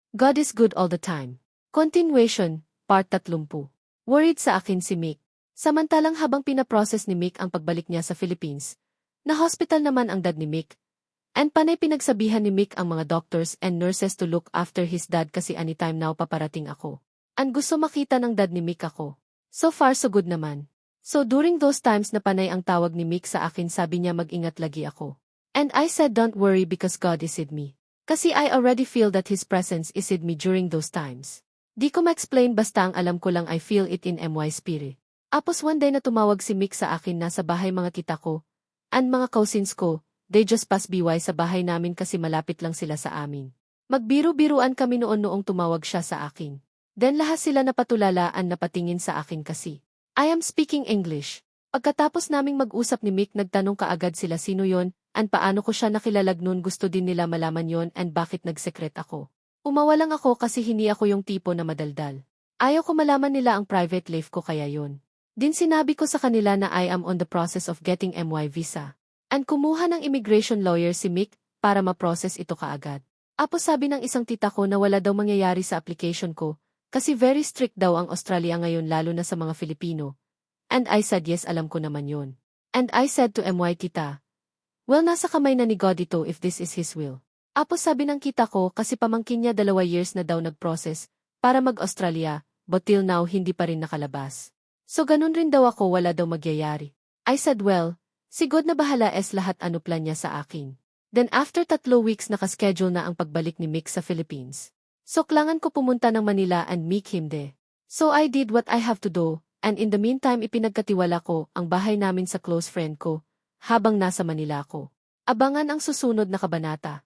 God is good all the time. Continuation, Part 30. Worried sa akin si Mick. Samantalang habang pinaprocess ni Mick ang pagbalik niya sa Philippines, na-hospital naman ang dad ni Mick. And panay pinagsabihan ni Mick ang mga doctors and nurses to look after his dad kasi anytime now paparating ako. And gusto makita ng dad ni Mick ako. So far so good naman. So during those times na panay ang tawag ni Mick sa akin sabi niya mag-ingat lagi ako. And I said don't worry because God is with me. Kasi I already feel that His presence is with me during those times. Di ko ma-explain basta ang alam ko lang I feel it in my spirit. Apos one day na tumawag si Mick sa akin nasa bahay mga tita ko. And mga cousins ko, they just pass by sa bahay namin kasi malapit lang sila sa amin. Magbiro-biruan kami noong tumawag siya sa akin. Then lahat sila napatulalaan na patingin sa akin kasi I am speaking English. Pagkatapos naming mag-usap ni Mick nagtanong kaagad sila sino yon, and paano ko siya nakilalag nun gusto din nila malaman yon and bakit nagsekret ako. Umawa lang ako kasi hindi ako yung tipo na madaldal. Ayaw ko malaman nila ang private life ko kaya yon. Din sinabi ko sa kanila na I am on the process of getting MY visa. And kumuha ng immigration lawyer si Mick para ma-process ito kaagad. Apos sabi ng isang tita ko na wala daw mangyayari sa application ko, kasi very strict daw ang Australia ngayon lalo na sa mga Filipino. And I said yes alam ko naman yon. And I said to MY tita, well nasa kamay na ni God ito if this is His will. Apos sabi ng kita ko kasi pamangkin niya 2 years na daw nag-process para mag-Australia, but till now hindi pa rin nakalabas. So ganun rin daw ako wala daw magyayari. I said well, si God na bahala lahat ano plan niya sa akin. Then after 3 weeks nakaschedule na ang pagbalik ni Mick sa Philippines. So kailangan ko pumunta ng Manila and meet him there. So I did what I have to do, and in the meantime ipinagkatiwala ko ang bahay namin sa close friend ko, habang nasa Manila ko. Abangan ang susunod na kabanata.